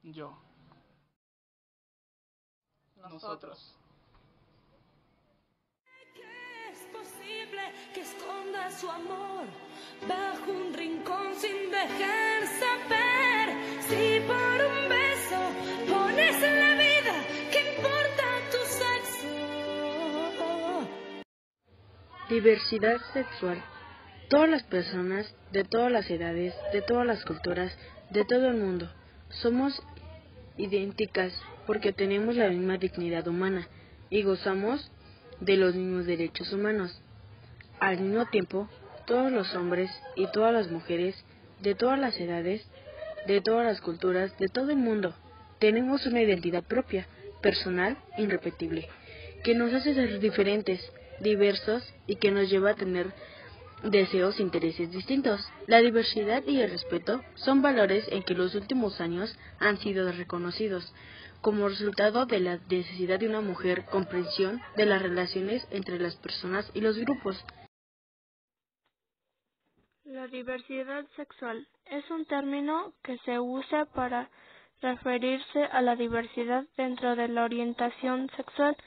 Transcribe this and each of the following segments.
Yo. Nosotros. Es posible que esconda su amor bajo un rincón sin dejar saber. Si por un beso pones la vida, ¿qué importa tu sexo? Diversidad sexual. Todas las personas, de todas las edades, de todas las culturas, de todo el mundo, somos idénticas porque tenemos la misma dignidad humana y gozamos de los mismos derechos humanos. Al mismo tiempo, todos los hombres y todas las mujeres, de todas las edades, de todas las culturas, de todo el mundo, tenemos una identidad propia, personal, irrepetible, que nos hace ser diferentes, diversos y que nos lleva a tener deseos e intereses distintos. La diversidad y el respeto son valores en que los últimos años han sido reconocidos como resultado de la necesidad de una mujer comprensión de las relaciones entre las personas y los grupos. La diversidad sexual es un término que se usa para referirse a la diversidad dentro de la orientación sexual.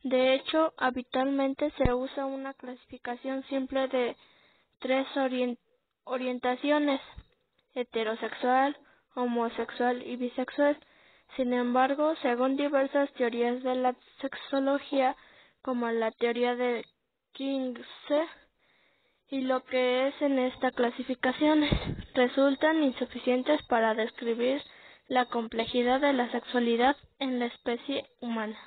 De hecho, habitualmente se usa una clasificación simple de tres orientaciones: heterosexual, homosexual y bisexual. Sin embargo, según diversas teorías de la sexología, como la teoría de Kinsey, y lo que es en esta clasificación, resultan insuficientes para describir la complejidad de la sexualidad en la especie humana.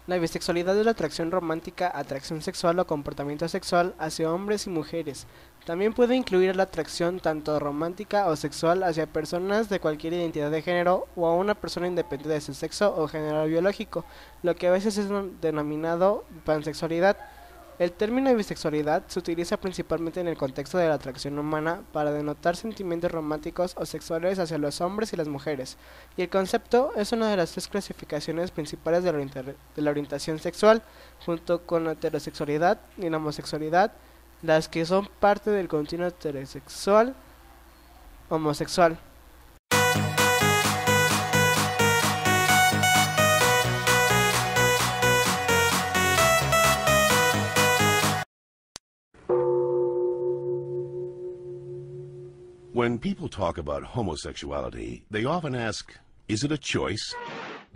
La bisexualidad es la atracción romántica, atracción sexual o comportamiento sexual hacia hombres y mujeres. También puede incluir la atracción tanto romántica o sexual hacia personas de cualquier identidad de género o a una persona independiente de su sexo o género biológico, lo que a veces es denominado pansexualidad. El término bisexualidad se utiliza principalmente en el contexto de la atracción humana para denotar sentimientos románticos o sexuales hacia los hombres y las mujeres, y el concepto es una de las tres clasificaciones principales de la orientación sexual, junto con la heterosexualidad y la homosexualidad, las que son parte del continuo heterosexual homosexual. When people talk about homosexuality, they often ask, is it a choice?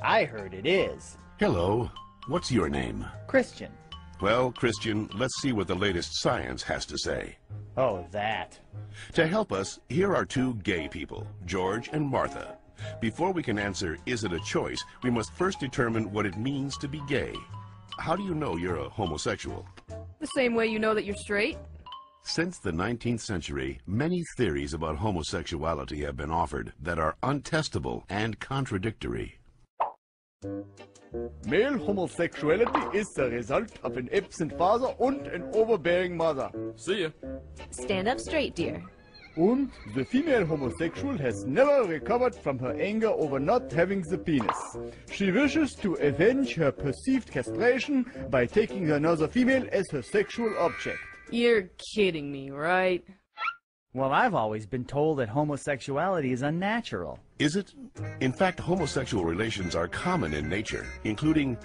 I heard it is. Hello, what's your name? Christian. Well, Christian, let's see what the latest science has to say. Oh, that. To help us, here are two gay people, George and Martha. Before we can answer, is it a choice, we must first determine what it means to be gay. How do you know you're a homosexual? The same way you know that you're straight. Since the 19th century, many theories about homosexuality have been offered that are untestable and contradictory. Male homosexuality is the result of an absent father and an overbearing mother. See ya. Stand up straight, dear. And the female homosexual has never recovered from her anger over not having the penis. She wishes to avenge her perceived castration by taking another female as her sexual object. You're kidding me, right? Well, I've always been told that homosexuality is unnatural. Is it? In fact, homosexual relations are common in nature, including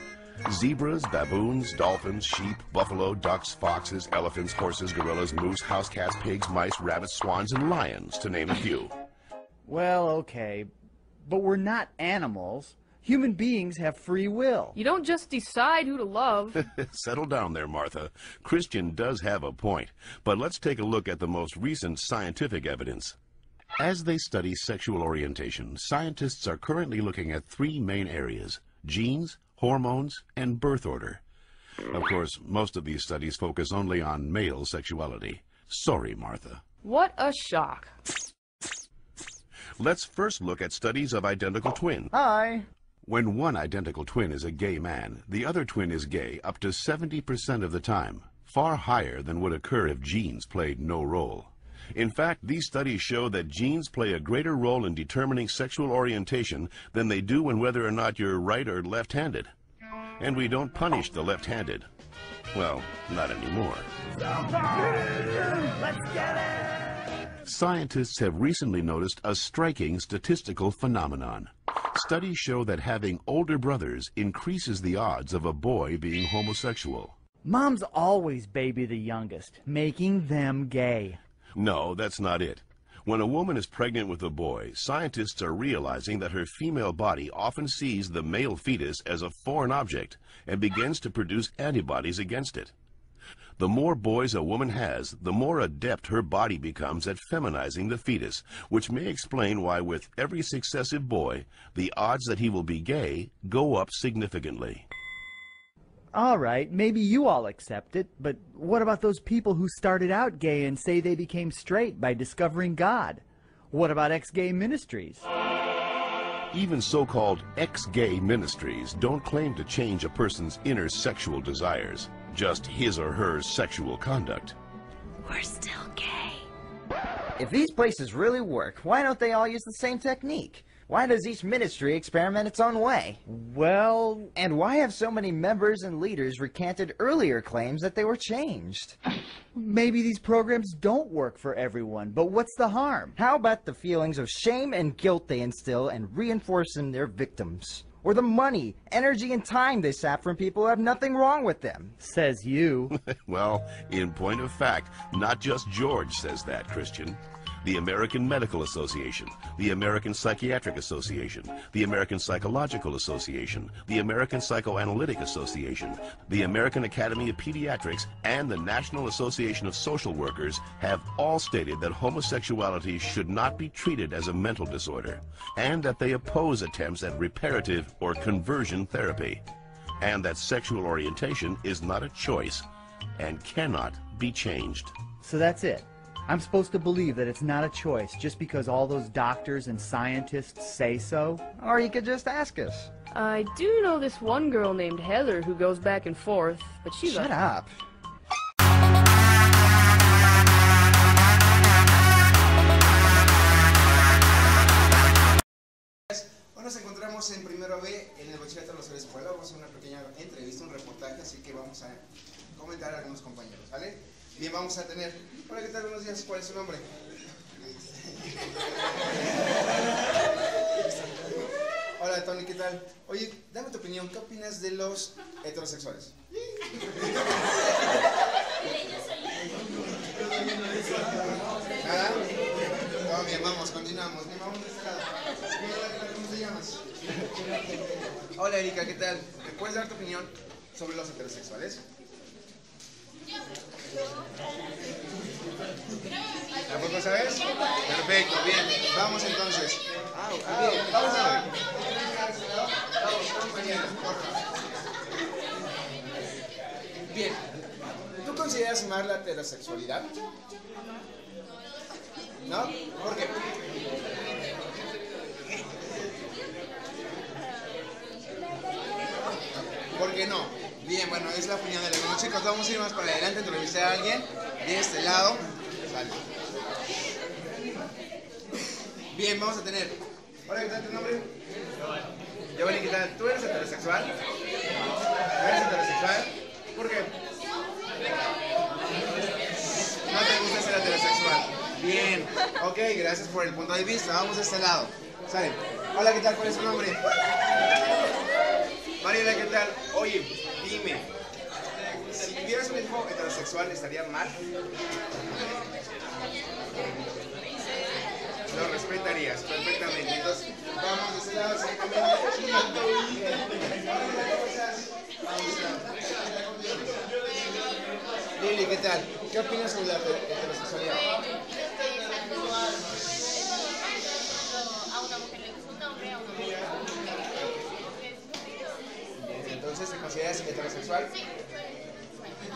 zebras, baboons, dolphins, sheep, buffalo, ducks, foxes, elephants, horses, gorillas, moose, house cats, pigs, mice, rabbits, swans, and lions, to name a few. Well, okay, but we're not animals. Human beings have free will. You don't just decide who to love. Settle down there, Martha. Christian does have a point, but let's take a look at the most recent scientific evidence. As they study sexual orientation, scientists are currently looking at three main areas: genes, hormones, and birth order. Of course, most of these studies focus only on male sexuality. Sorry, Martha. What a shock. Let's first look at studies of identical twins. Hi. When one identical twin is a gay man, the other twin is gay up to 70% of the time, far higher than would occur if genes played no role. In fact, these studies show that genes play a greater role in determining sexual orientation than they do in whether or not you're right or left-handed. And we don't punish the left-handed. Well, not anymore. Let's get it! Scientists have recently noticed a striking statistical phenomenon. Studies show that having older brothers increases the odds of a boy being homosexual. Moms always baby the youngest, making them gay. No, that's not it. When a woman is pregnant with a boy, scientists are realizing that her female body often sees the male fetus as a foreign object and begins to produce antibodies against it. The more boys a woman has, the more adept her body becomes at feminizing the fetus, which may explain why with every successive boy, the odds that he will be gay go up significantly. All right, maybe you all accept it, but what about those people who started out gay and say they became straight by discovering God? What about ex-gay ministries? Even so-called ex-gay ministries don't claim to change a person's inner sexual desires, just his or her sexual conduct. We're still gay. If these places really work, why don't they all use the same technique? Why does each ministry experiment its own way? Well, And why have so many members and leaders recanted earlier claims that they were changed? maybe these programs don't work for everyone, but what's the harm? How about the feelings of shame and guilt they instill and reinforce in their victims? Or the money, energy, and time they sap from people who have nothing wrong with them? Says you. Well, in point of fact, not just George says that, Christian. The American Medical Association, the American Psychiatric Association, the American Psychological Association, the American Psychoanalytic Association, the American Academy of Pediatrics, and the National Association of Social Workers have all stated that homosexuality should not be treated as a mental disorder, and that they oppose attempts at reparative or conversion therapy, and that sexual orientation is not a choice and cannot be changed. So that's it. I'm supposed to believe that it's not a choice just because all those doctors and scientists say so? Or you could just ask us. I do know this one girl named Heather who goes back and forth, but she's Shut up. Hoy nos encontramos en primero B en el bachillerato de la escuela. Vamos a hacer una pequeña entrevista, un reportaje, así que vamos a comentar a algunos compañeros, ¿vale? Bien, vamos a tener... Hola, ¿qué tal? Buenos días. ¿Cuál es su nombre? Hola, Tony, ¿qué tal? Oye, dame tu opinión. ¿Qué opinas de los heterosexuales? ¿Nada? Todo bien, vamos, continuamos. Bien, vamos de este lado. Bien, hola, ¿qué tal? ¿Cómo te llamas? Hola, Erika, ¿qué tal? ¿Me puedes dar tu opinión sobre los heterosexuales? ¿Tampoco sabes? Perfecto, bien. Vamos entonces. Bien, vamos a ver. Vamos, compañeros, por favor. Bien. ¿Tú consideras mal la heterosexualidad? ¿No? ¿Por qué? ¿Por qué no? Bien, bueno, es la opinión de los chicos. Vamos a ir más para adelante, entrevistar a alguien de este lado. Sale. Bien, vamos a tener. Hola, ¿qué tal tu nombre? Giovanni, ¿qué tal? ¿Tú eres heterosexual? ¿Eres heterosexual? ¿Por qué? No te gusta ser heterosexual. Bien, ok, gracias por el punto de vista. Vamos de este lado. Sale. Hola, ¿qué tal? ¿Cuál es tu nombre? Mariela, ¿qué tal? Oye, dime, si tuvieras un hijo heterosexual, ¿estaría mal? Lo respetarías perfectamente. Entonces, vamos de ese lado, exactamente. Lili, ¿qué tal? ¿Qué opinas sobre la heterosexualidad? A una mujer le gusta un hombre, a un hombre le gusta una mujer. Entonces, ¿te consideras heterosexual?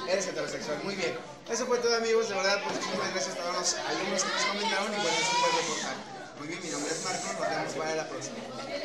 Eres heterosexual, muy bien. Eso fue todo, amigos, de verdad, pues muchísimas gracias a todos los alumnos que nos comentaron y bueno, eso fue el reportaje. Muy bien, mi nombre es Marco, nos vemos para la próxima.